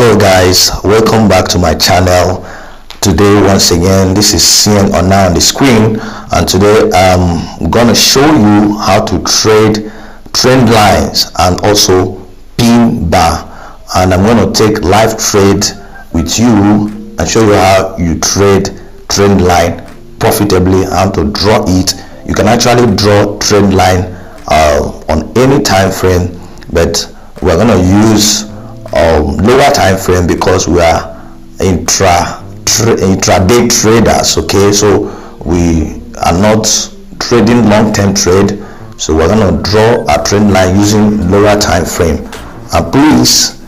Hello guys, welcome back to my channel. Today once again, this is seen on now on the screen, and today I'm gonna show you how to trade trend lines and also pin bar, and I'm gonna take live trade with you and show you how you trade trend line profitably, how to draw it. You can actually draw trend line on any time frame, but we're gonna use lower time frame because we are intraday traders. Okay, so we are not trading long-term trade, so we're gonna draw a trend line using lower time frame. And please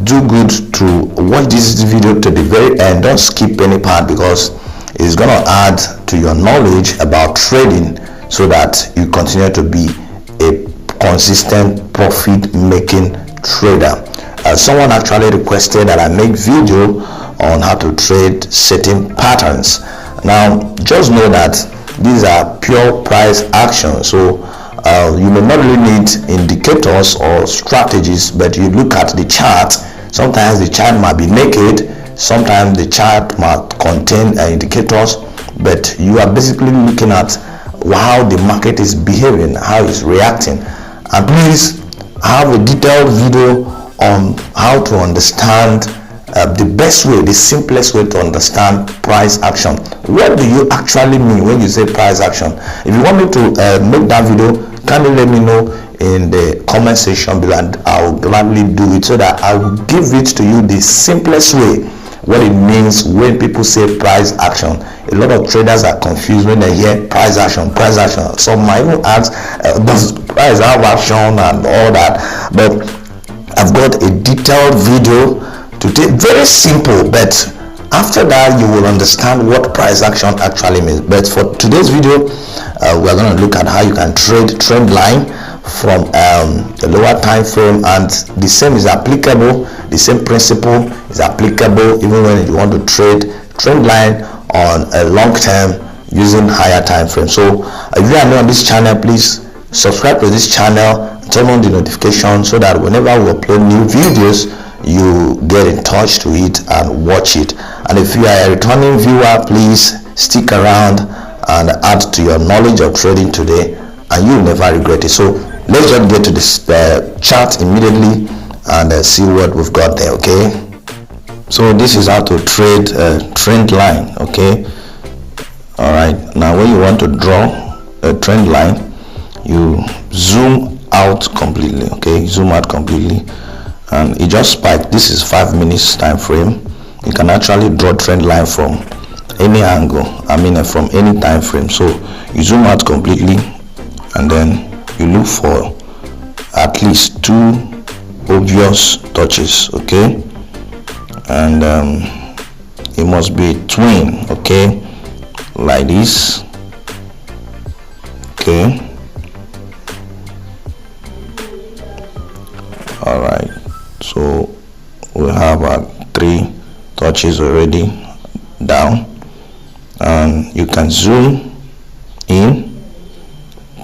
do good to watch this video to the very end. Don't skip any part because it's gonna add to your knowledge about trading so that you continue to be a consistent profit making trader. Someone actually requested that I make video on how to trade certain patterns. Now just know that these are pure price action, so you may not really need indicators or strategies, but you look at the chart. Sometimes the chart might be naked, sometimes the chart might contain indicators, but you are basically looking at how the market is behaving, how it's reacting. And please have a detailed video on how to understand the best way, the simplest way to understand price action. What do you actually mean when you say price action? If you want me to make that video, kindly let me know in the comment section below, and I'll gladly do it so that I will give it to you the simplest way, what it means when people say price action. A lot of traders are confused when they hear price action. Some might even ask, does price have action and all that? But I've got a detailed video to take, very simple, but after that you will understand what price action actually means. But for today's video, we're going to look at how you can trade trend line from the lower time frame, and the same is applicable, the same principle is applicable even when you want to trade trend line on a long term using higher time frame. So if you are new on this channel, please subscribe to this channel, turn on the notification so that whenever we upload new videos you get in touch to it and watch it. And if you are a returning viewer, please stick around and add to your knowledge of trading today, and you'll never regret it. So let's just get to this chart immediately and see what we've got there. Okay, so this is how to trade trend line. Okay, all right, now when you want to draw a trend line, you zoom out completely. Okay, zoom out completely, and it just spiked. This is 5 minutes time frame. You can actually draw trend line from any angle, from any time frame. So you zoom out completely, and then you look for at least 2 obvious touches. Okay, and it must be a twin. Okay, like this. Okay, all right, so we have 3 touches already down, and you can zoom in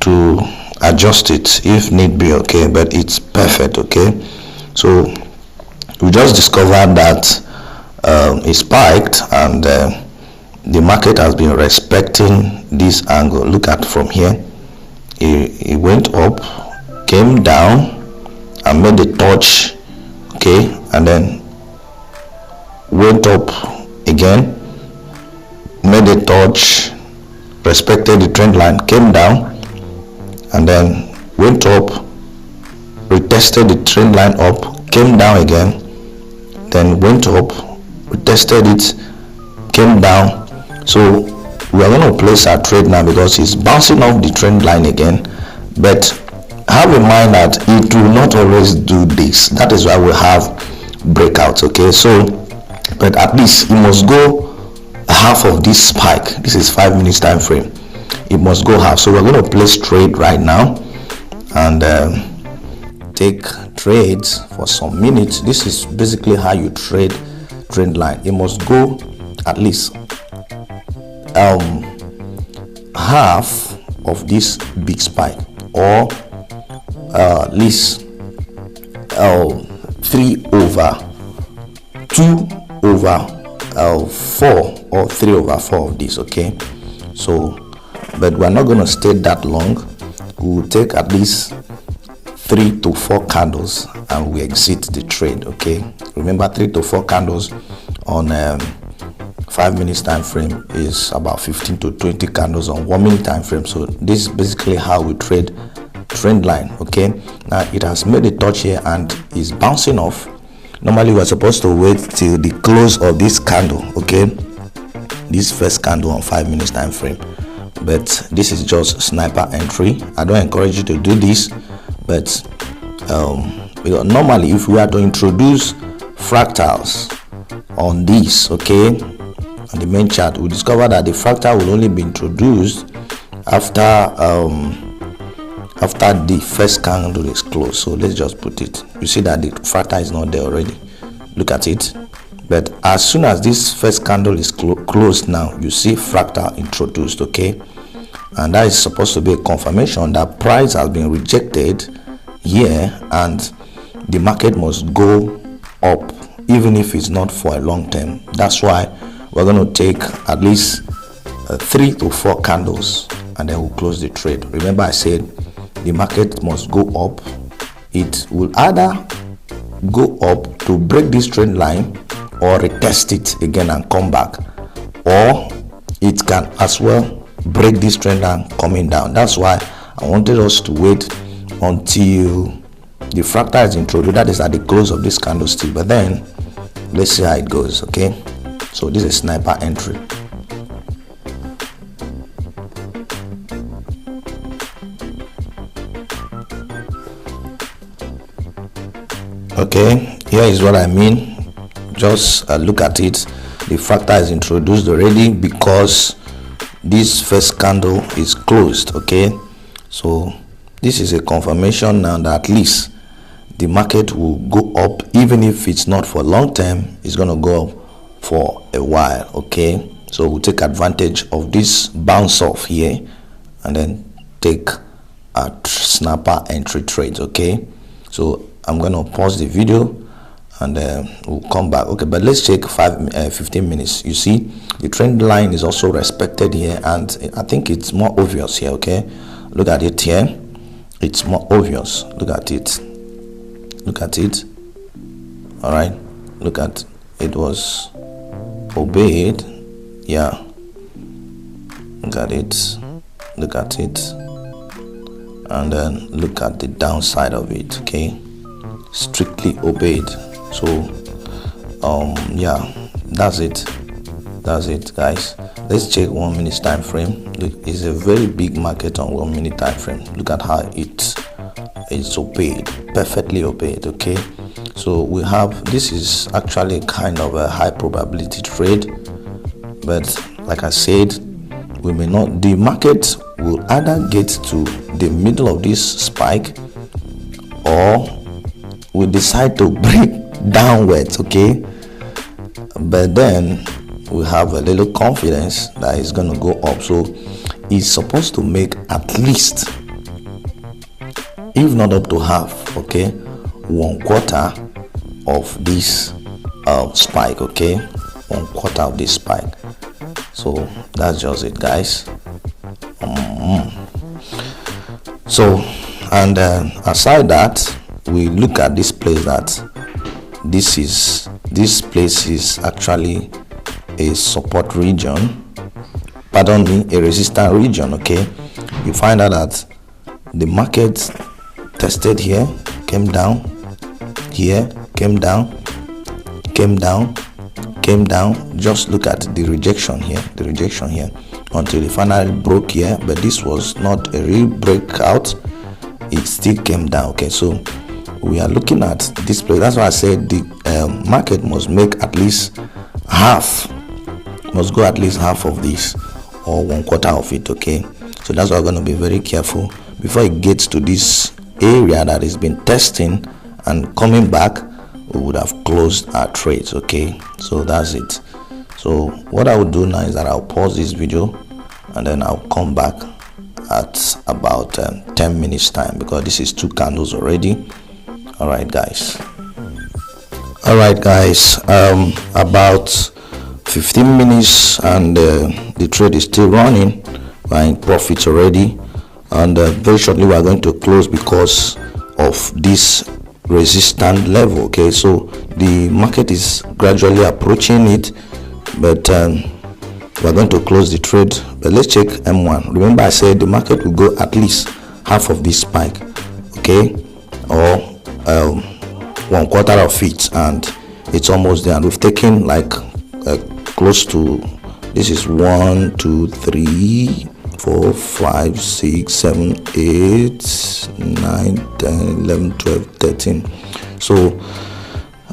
to adjust it if need be. Okay, but it's perfect. Okay, so we just discovered that it spiked, and the market has been respecting this angle. Look at from here, it went up, came down and made a touch. Okay, and then went up again, made a touch, respected the trend line, came down, and then went up, retested the trend line up, came down again, then went up, retested it, came down. So we are going to place our trade now because it's bouncing off the trend line again, but have in mind that it will not always do this. That is why we have breakouts. Okay, so but at least it must go half of this spike. This is 5 minutes time frame. It must go half. So we're going to place trade right now and take trades for some minutes. This is basically how you trade trend line. It must go at least half of this big spike, or at least 3/4 2/4 or 3/4 of this. Okay, so but we're not going to stay that long. We will take at least 3 to 4 candles and we exit the trade. Okay, remember 3 to 4 candles on 5 minutes time frame is about 15 to 20 candles on 1 minute time frame. So this is basically how we trade trend line. Okay, now it has made a touch here and is bouncing off. Normally we're supposed to wait till the close of this candle, okay, this first candle on 5 minutes time frame, but this is just sniper entry. I don't encourage you to do this, but because normally if we are to introduce fractals on this, okay, on the main chart, we discover that the fractal will only be introduced after the first candle is closed. So let's just put it, you see that the fractal is not there already, look at it. But as soon as this first candle is closed, now you see fractal introduced. Okay, and that is supposed to be a confirmation that price has been rejected here and the market must go up, even if it's not for a long term. That's why we're going to take at least 3 to 4 candles and then we'll close the trade. Remember I said the market must go up. It will either go up to break this trend line or retest it again and come back, or it can as well break this trend line coming down. That's why I wanted us to wait until the fractal is introduced, that is at the close of this candlestick. But then let's see how it goes. Okay, so this is sniper entry. Okay, here is what I mean. Just look at it. The fractal is introduced already because this first candle is closed. Okay, so this is a confirmation now that at least the market will go up, even if it's not for long term, it's going to go up for a while. Okay, so we'll take advantage of this bounce off here and then take a snapper entry trades. Okay, so I'm going to pause the video and we'll come back. Okay, but let's take 15 minutes. You see the trend line is also respected here, and I think it's more obvious here. Okay, look at it here, it's more obvious. Look at it, look at it. All right, look at it, was obeyed. Yeah, look at it, look at it, and then look at the downside of it. Okay, strictly obeyed. So yeah, that's it guys. Let's check 1 minute time frame. It's a very big market on 1 minute time frame. Look at how it's obeyed, perfectly obeyed. Okay, so we have, this is actually kind of a high probability trade, but like I said, we may not, the market will either get to the middle of this spike or we decide to break downwards. Okay, but then we have a little confidence that it's going to go up. So it's supposed to make at least, if not up to half, okay, 1/4 of this spike. Okay, 1/4 of this spike. So that's just it guys. So and aside that, we look at this place, that this place is actually a support region, pardon me, a resistance region. Okay, you find out that the market tested here, came down here, came down, came down, came down. Just look at the rejection here, until it finally broke here, but this was not a real breakout, it still came down. Okay, so we are looking at this place. That's why I said the market must make at least half, must go at least half of this or 1/4 of it. Okay, so that's why we're going to be very careful before it gets to this area that has been testing and coming back. We would have closed our trades. Okay, so that's it. So what I will do now is that I'll pause this video and then I'll come back at about 10 minutes time, because this is 2 candles already. All right guys, All right, guys, about 15 minutes and the trade is still running. We're in profits already, and very shortly we're going to close because of this resistance level. Okay, so the market is gradually approaching it, but we're going to close the trade. But let's check M1. Remember, I said the market will go at least half of this spike, okay, or 1/4 of it, and it's almost there. And we've taken like close to, this is 1 2 3 4 5 6 7 8 9 10 11 12 13. So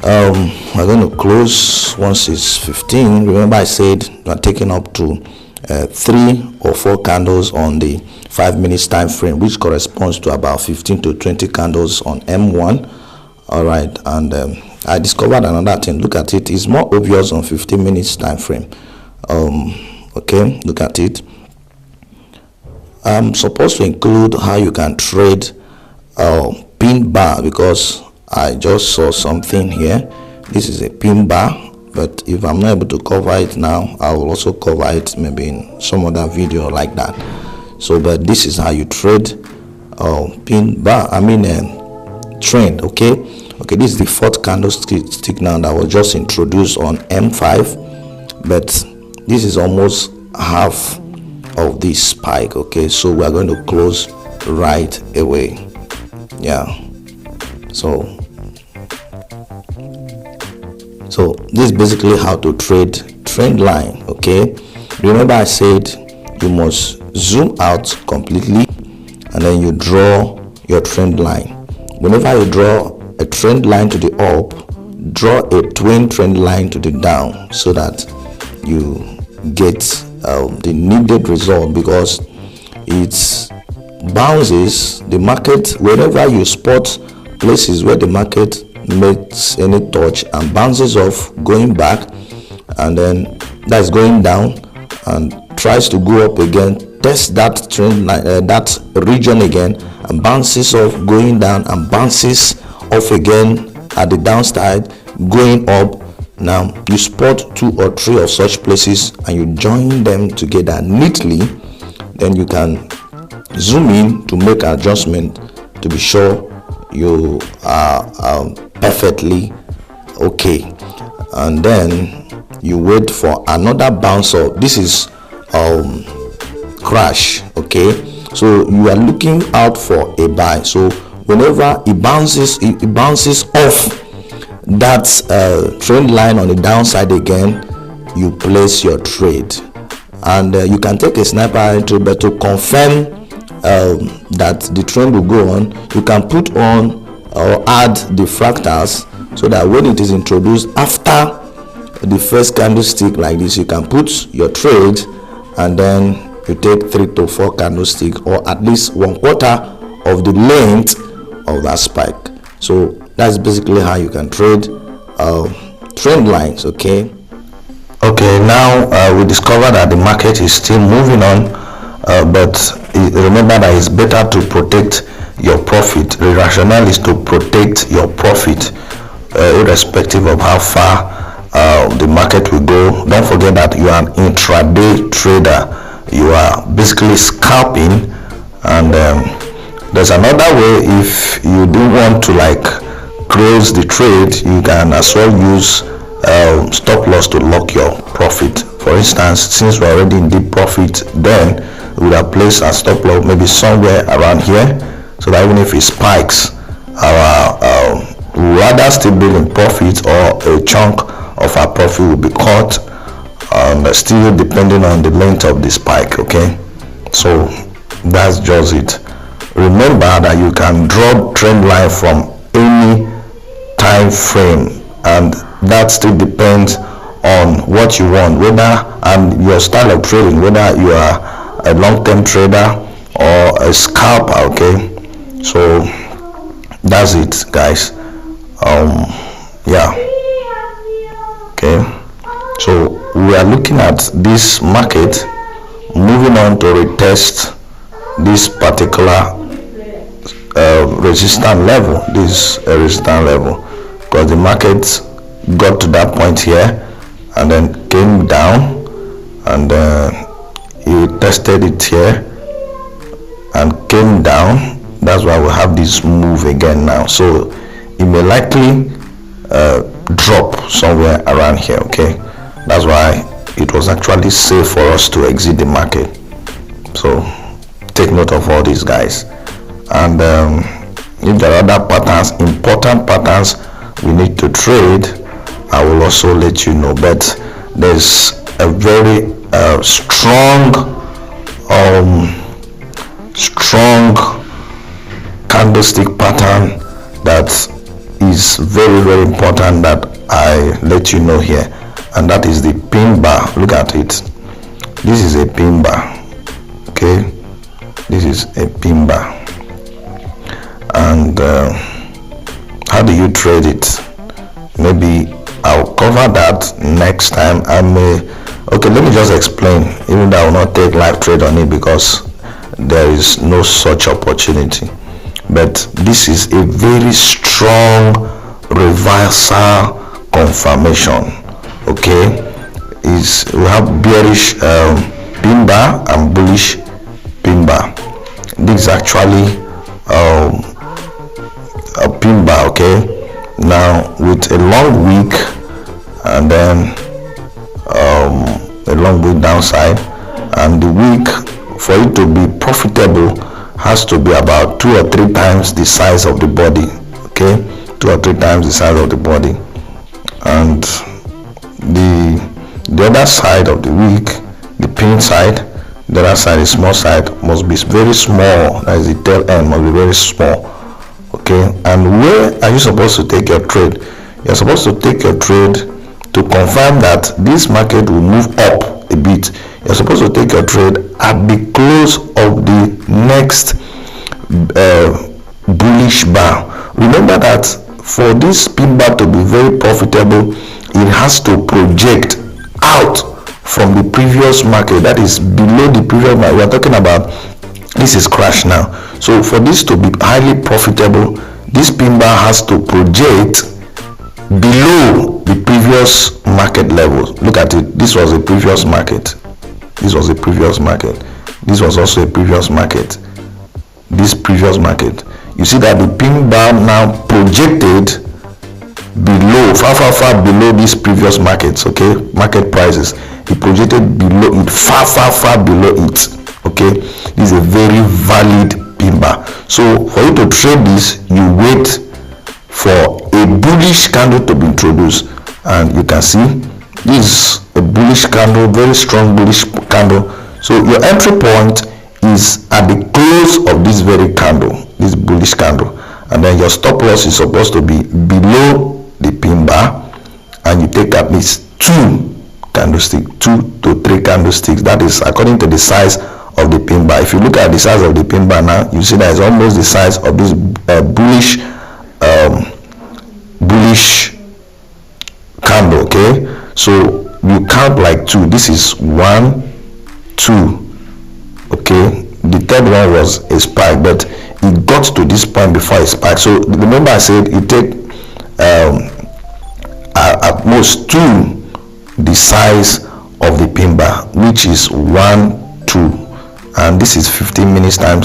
we're going to close once it's 15. Remember, I said we're taking up to 3 or 4 candles on the 5 minutes time frame, which corresponds to about 15 to 20 candles on M1. All right, and I discovered another thing. Look at it. It's more obvious on 15 minutes time frame. Okay, look at it. I'm supposed to include how you can trade pin bar, because I just saw something here. This is a pin bar, but if I'm not able to cover it now, I will also cover it maybe in some other video like that. So, but this is how you trade pin bar, trend. Okay, this is the 4th candlestick now that was just introduced on M5, but this is almost half of this spike. Okay, so we are going to close right away. Yeah, so this is basically how to trade trend line. Okay, remember I said you must zoom out completely and then you draw your trend line. Whenever you draw a trend line to the up, draw a twin trend line to the down, so that you get the needed result, because it bounces the market. Whenever you spot places where the market makes any touch and bounces off, going back, and then that's going down and tries to go up again, test that trend line, that region again, and bounces off, going down, and bounces off again at the downside, going up. Now you spot 2 or 3 of such places and you join them together neatly. Then you can zoom in to make an adjustment to be sure you are perfectly okay, and then you wait for another bounce up. This is crash. Okay, so you are looking out for a buy. So whenever it bounces off that trend line on the downside again, you place your trade, and you can take a sniper entry, but to confirm that the trend will go on, you can put on or add the fractals, so that when it is introduced after the first candlestick like this, you can put your trade, and then you take 3 to 4 candlestick, or at least 1/4 of the length of that spike. So that's basically how you can trade trend lines. Okay, now we discovered that the market is still moving on, but remember that it's better to protect your profit. The rationale is to protect your profit, irrespective of how far the market will go. Don't forget that you are an intraday trader. You are basically scalping, and there's another way. If you do want to close the trade, you can as well use stop loss to lock your profit. For instance, since we're already in deep profit, then we would have placed a stop loss maybe somewhere around here, so that even if it spikes, our rather still be in profit, or a chunk of our profit will be caught, still depending on the length of the spike. Okay, so that's just it. Remember that you can draw trend line from any time frame, and that still depends on what you want, whether and your style of trading, whether you are a long-term trader or a scalper. Okay, so that's it, guys. Yeah, okay, so we are looking at this market moving on to retest this particular resistance level. This resistance level, because the market got to that point here and then came down, and he tested it here and came down. That's why we have this move again now. So it may likely drop somewhere around here. Okay, that's why it was actually safe for us to exit the market. So take note of all these guys, and if there are other patterns, important patterns we need to trade, I will also let you know. But there's a very strong candlestick pattern that is very, very important that I let you know here, and that is the pin bar. Look at it. This is a pin bar. Okay, this is a pin bar. And how do you trade it? Maybe I'll cover that next time. Okay, let me just explain, even though I will not take live trade on it because there is no such opportunity. But this is a very strong reversal confirmation. Okay, we have bearish pin bar and bullish pin bar. This is actually a pin bar. Okay, now with a long wick and then a long wick downside, and the wick, for it to be profitable, has to be about 2 or 3 times the size of the body. Okay, 2 or 3 times the size of the body, and the other side of the wick, the pin side, the other side, the small side, must be very small. That is, the tail end must be very small. Okay, and where are you supposed to take your trade? You're supposed to take your trade to confirm that this market will move up a bit. You're supposed to take your trade at the close of the next bullish bar. Remember that for this pin bar to be very profitable, it has to project out from the previous market, that is below the previous market. We are talking about, this is crash now. So for this to be highly profitable, this pin bar has to project below the previous market level. Look at it. This was a previous market. This was a previous market. This was also a previous market. This previous market. You see that the pin bar now projected below, far below these previous markets. Okay, market prices. It projected below it, far below it. Okay, this is a very valid pin bar. So for you to trade this, you wait for a bullish candle to be introduced, and you can see this is a bullish candle, very strong bullish candle. So your entry point is at the close of this very candle, this bullish candle, and then your stop loss is supposed to be below the pin bar, and you take at least 2 candlesticks, 2 to 3 candlesticks. That is according to the size of the pin bar. If you look at the size of the pin bar now, you see that it's almost the size of this bullish candle. Okay, so you count like 2. This is 1, 2. Okay, the third one was a spike, but it got to this point before it spiked. So remember I said it take at most 2 the size of the pin bar, which is 1, 2, and this is 15 minutes time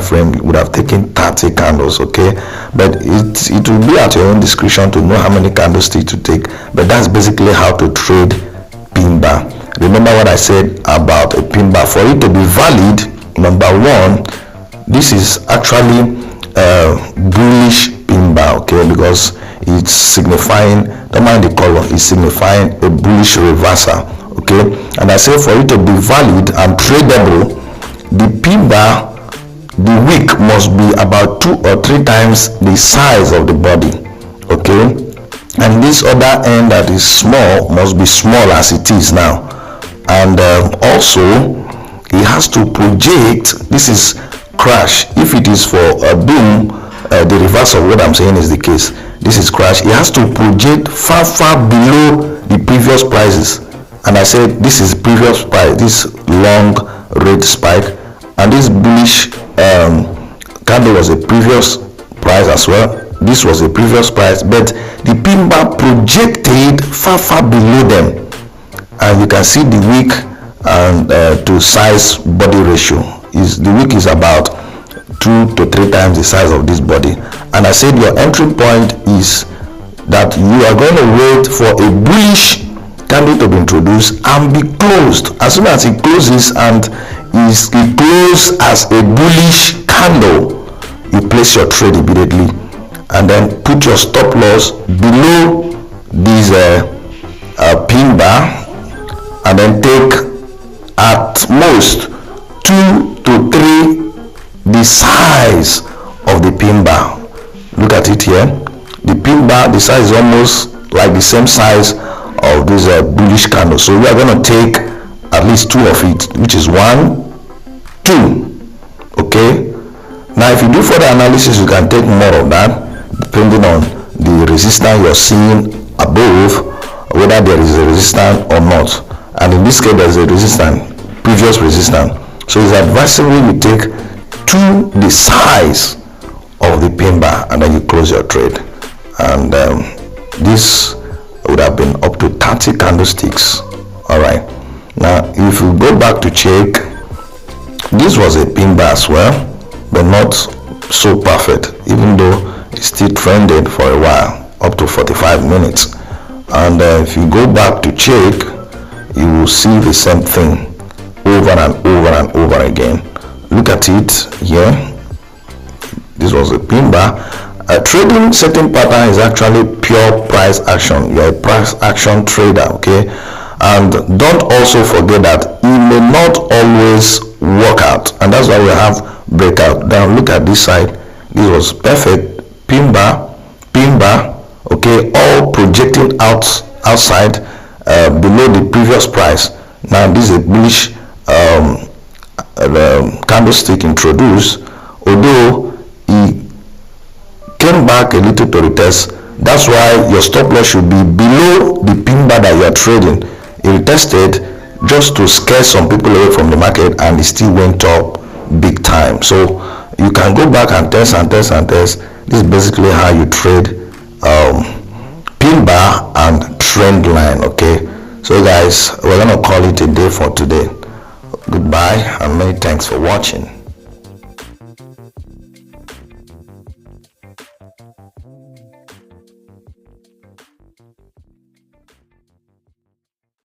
frame. It would have taken 30 candles. Okay, but it will be at your own discretion to know how many candlesticks to take, but that's basically how to trade pin bar. Remember what I said about a pin bar. For it to be valid, number 1, this is actually a bullish pin bar. Okay, because it's signifying, don't mind the color, it's signifying a bullish reversal. Okay, and I say for it to be valid and tradable, the pin bar, the wick must be about 2 or 3 times the size of the body. Okay, and this other end that is small must be small as it is now, and also it has to project. This is crash. If it is for a boom, the reverse of what I'm saying is the case. This is crash. It has to project far below the previous prices, and I said this is previous price, this long red spike, and this bullish candle was a previous price as well. this was a previous price, but the pin bar projected far below them, and you can see the wick and to size body ratio is the wick is about 2 to 3 times the size of this body. And I said your entry point is that you are going to wait for a bullish candle to be introduced and be closed. As soon as it closes and is closed as a bullish candle, you place your trade immediately and then put your stop loss below this pin bar, and then take at most 2 to 3 the size of the pin bar. Look at it here. The pin bar, the size is almost like the same size of this bullish candle. So we are going to take at least 2 of it, which is 1, 2. Okay. Now, if you do further analysis, you can take more of that, depending on the resistance you're seeing above, whether there is a resistance or not. And in this case, there is a resistance, previous resistance. So it's advisable you take 2 the size of the pin bar, and then you close your trade. And this would have been up to 30 candlesticks. All right. Now, if you go back to check, this was a pin bar as well, but not so perfect, even though it still trended for a while, up to 45 minutes. And if you go back to check, you will see the same thing over and over and over again. Look at it here. This was a pin bar. Trading certain pattern is actually pure price action. You're a price action trader, okay? And don't also forget that it may not always work out, and that's why we have breakout. Now look at this side. This was perfect pin bar, okay, all projecting outside below the previous price. Now this is a bullish candlestick introduced, although it came back a little to retest. That's why your stop loss should be below the pin bar that you are trading. It retested just to scare some people away from the market, and it still went up big time. So you can go back and test and test and test. This is basically how you trade pin bar and trend line. Okay, so guys, we're gonna call it a day for today. Goodbye and many thanks for watching.